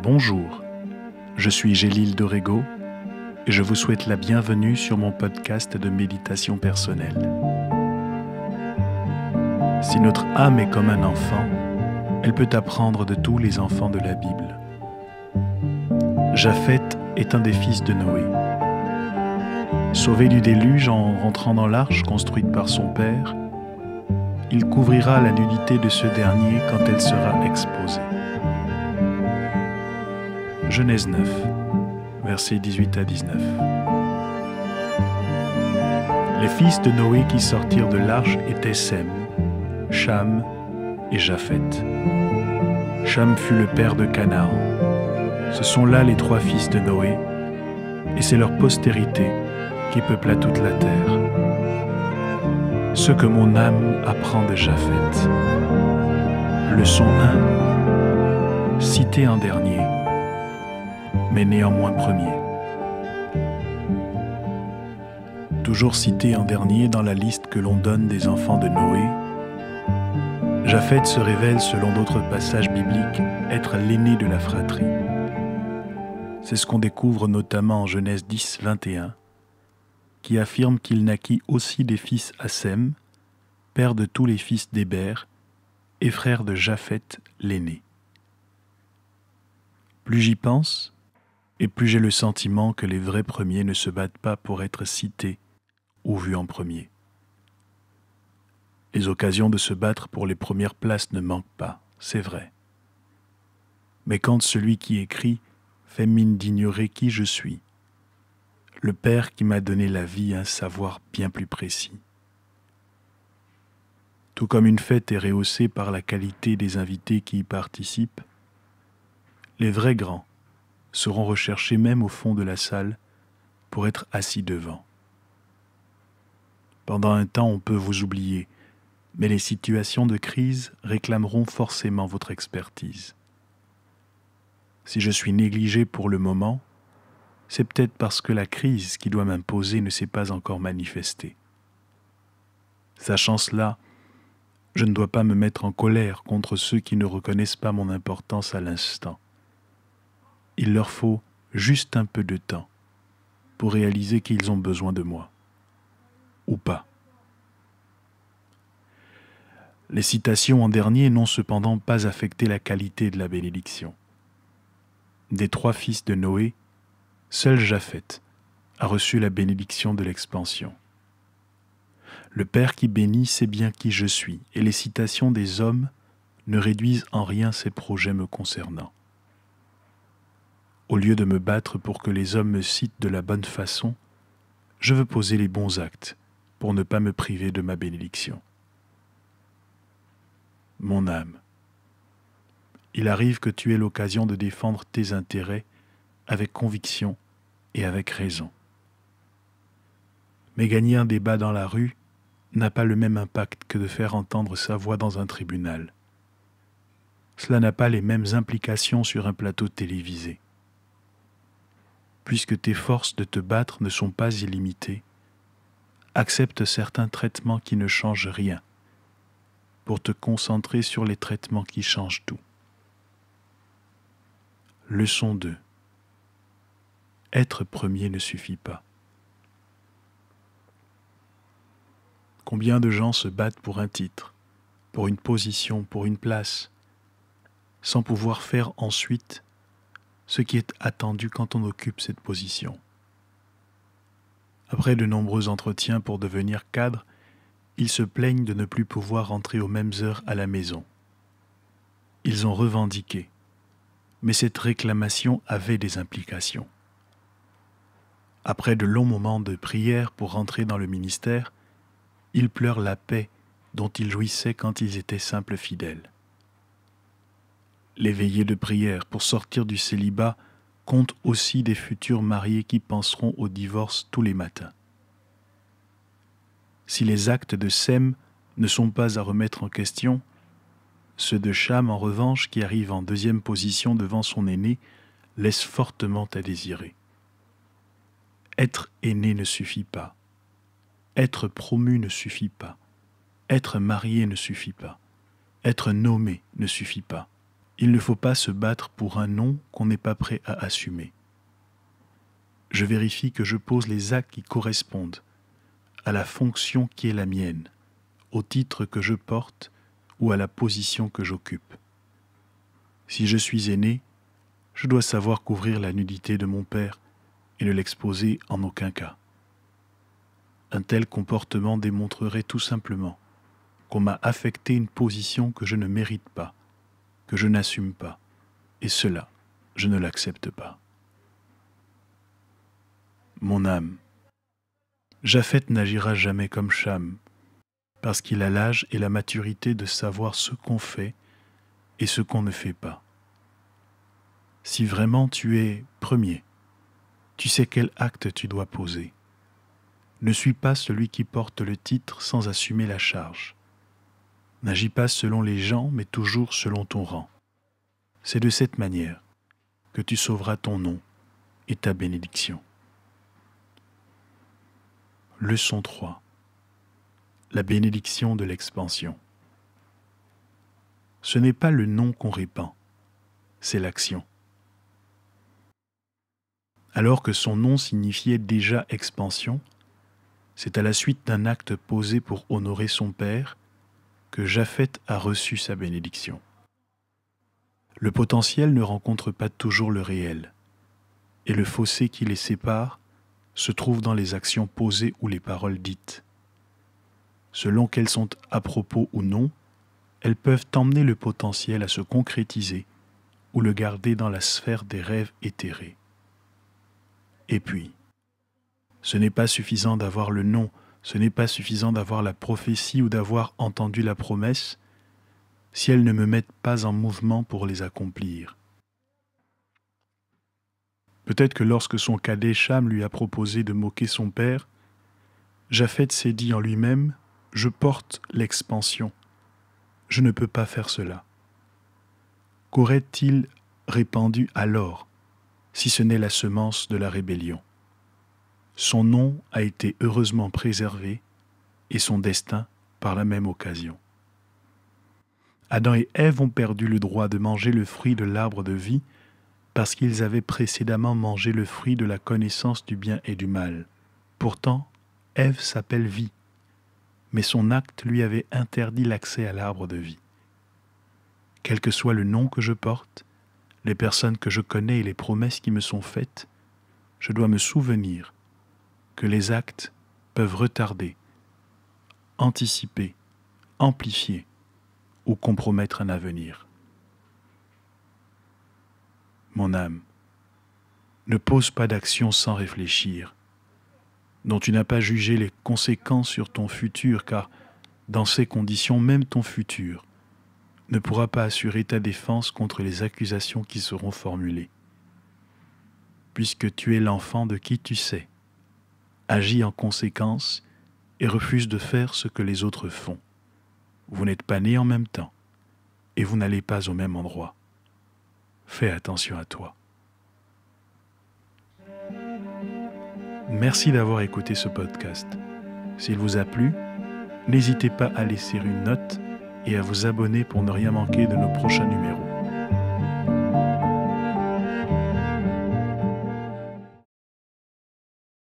Bonjour, je suis Gélil Dorego et je vous souhaite la bienvenue sur mon podcast de méditation personnelle. Si notre âme est comme un enfant, elle peut apprendre de tous les enfants de la Bible. Japheth est un des fils de Noé. Sauvé du déluge en rentrant dans l'arche construite par son père, il couvrira la nudité de ce dernier quand elle sera exposée. Genèse 9, versets 18 à 19. Les fils de Noé qui sortirent de l'arche étaient Sem, Cham et Japheth. Cham fut le père de Canaan. Ce sont là les trois fils de Noé, et c'est leur postérité qui peupla toute la terre. Ce que mon âme apprend de Japheth. Leçon 1. Cité en dernier, mais néanmoins premier. Toujours cité en dernier dans la liste que l'on donne des enfants de Noé, Japheth se révèle selon d'autres passages bibliques être l'aîné de la fratrie. C'est ce qu'on découvre notamment en Genèse 10, 21, qui affirme qu'il naquit aussi des fils à Sem, père de tous les fils d'Héber, et frère de Japheth l'aîné. Plus j'y pense, et plus j'ai le sentiment que les vrais premiers ne se battent pas pour être cités ou vus en premier. Les occasions de se battre pour les premières places ne manquent pas, c'est vrai. Mais quand celui qui écrit fait mine d'ignorer qui je suis, le Père qui m'a donné la vie a un savoir bien plus précis. Tout comme une fête est rehaussée par la qualité des invités qui y participent, les vrais grands seront recherchés même au fond de la salle pour être assis devant. Pendant un temps, on peut vous oublier, mais les situations de crise réclameront forcément votre expertise. Si je suis négligé pour le moment, c'est peut-être parce que la crise qui doit m'imposer ne s'est pas encore manifestée. Sachant cela, je ne dois pas me mettre en colère contre ceux qui ne reconnaissent pas mon importance à l'instant. Il leur faut juste un peu de temps pour réaliser qu'ils ont besoin de moi. Ou pas. Les citations en dernier n'ont cependant pas affecté la qualité de la bénédiction. Des trois fils de Noé, seul Japheth a reçu la bénédiction de l'expansion. Le Père qui bénit sait bien qui je suis, et les citations des hommes ne réduisent en rien ses projets me concernant. Au lieu de me battre pour que les hommes me citent de la bonne façon, je veux poser les bons actes pour ne pas me priver de ma bénédiction. Mon âme, il arrive que tu aies l'occasion de défendre tes intérêts avec conviction et avec raison. Mais gagner un débat dans la rue n'a pas le même impact que de faire entendre sa voix dans un tribunal. Cela n'a pas les mêmes implications sur un plateau télévisé. Puisque tes forces de te battre ne sont pas illimitées, accepte certains traitements qui ne changent rien, pour te concentrer sur les traitements qui changent tout. Leçon 2. Être premier ne suffit pas. Combien de gens se battent pour un titre, pour une position, pour une place, sans pouvoir faire ensuite ce qui est attendu quand on occupe cette position. Après de nombreux entretiens pour devenir cadre, ils se plaignent de ne plus pouvoir rentrer aux mêmes heures à la maison. Ils ont revendiqué, mais cette réclamation avait des implications. Après de longs moments de prière pour rentrer dans le ministère, ils pleurent la paix dont ils jouissaient quand ils étaient simples fidèles. Les veillées de prière pour sortir du célibat comptent aussi des futurs mariés qui penseront au divorce tous les matins. Si les actes de Sem ne sont pas à remettre en question, ceux de Cham, en revanche, qui arrive en deuxième position devant son aîné, laissent fortement à désirer. Être aîné ne suffit pas. Être promu ne suffit pas. Être marié ne suffit pas. Être nommé ne suffit pas. Il ne faut pas se battre pour un non qu'on n'est pas prêt à assumer. Je vérifie que je pose les actes qui correspondent à la fonction qui est la mienne, au titre que je porte ou à la position que j'occupe. Si je suis aîné, je dois savoir couvrir la nudité de mon père et ne l'exposer en aucun cas. Un tel comportement démontrerait tout simplement qu'on m'a affecté une position que je ne mérite pas, que je n'assume pas, et cela, je ne l'accepte pas. Mon âme, Japhet n'agira jamais comme Cham, parce qu'il a l'âge et la maturité de savoir ce qu'on fait et ce qu'on ne fait pas. Si vraiment tu es premier, tu sais quel acte tu dois poser. Ne suis pas celui qui porte le titre sans assumer la charge. N'agis pas selon les gens, mais toujours selon ton rang. C'est de cette manière que tu sauveras ton nom et ta bénédiction. Leçon 3. La bénédiction de l'expansion. Ce n'est pas le nom qu'on répand, c'est l'action. Alors que son nom signifiait déjà expansion, c'est à la suite d'un acte posé pour honorer son père que Japhet a reçu sa bénédiction. Le potentiel ne rencontre pas toujours le réel, et le fossé qui les sépare se trouve dans les actions posées ou les paroles dites. Selon qu'elles sont à propos ou non, elles peuvent emmener le potentiel à se concrétiser ou le garder dans la sphère des rêves éthérés. Et puis, ce n'est pas suffisant d'avoir le nom, ce n'est pas suffisant d'avoir la prophétie ou d'avoir entendu la promesse si elles ne me mettent pas en mouvement pour les accomplir. Peut-être que lorsque son cadet Cham lui a proposé de moquer son père, Japhet s'est dit en lui-même « Je porte l'expansion, je ne peux pas faire cela ». Qu'aurait-il répandu alors, si ce n'est la semence de la rébellion? Son nom a été heureusement préservé et son destin par la même occasion. Adam et Ève ont perdu le droit de manger le fruit de l'arbre de vie parce qu'ils avaient précédemment mangé le fruit de la connaissance du bien et du mal. Pourtant, Ève s'appelle Vie, mais son acte lui avait interdit l'accès à l'arbre de vie. Quel que soit le nom que je porte, les personnes que je connais et les promesses qui me sont faites, je dois me souvenir que les actes peuvent retarder, anticiper, amplifier ou compromettre un avenir. Mon âme, ne pose pas d'action sans réfléchir, dont tu n'as pas jugé les conséquences sur ton futur, car dans ces conditions, même ton futur ne pourra pas assurer ta défense contre les accusations qui seront formulées. Puisque tu es l'enfant de qui tu sais, agis en conséquence et refuse de faire ce que les autres font. Vous n'êtes pas nés en même temps et vous n'allez pas au même endroit. Fais attention à toi. Merci d'avoir écouté ce podcast. S'il vous a plu, n'hésitez pas à laisser une note et à vous abonner pour ne rien manquer de nos prochains numéros.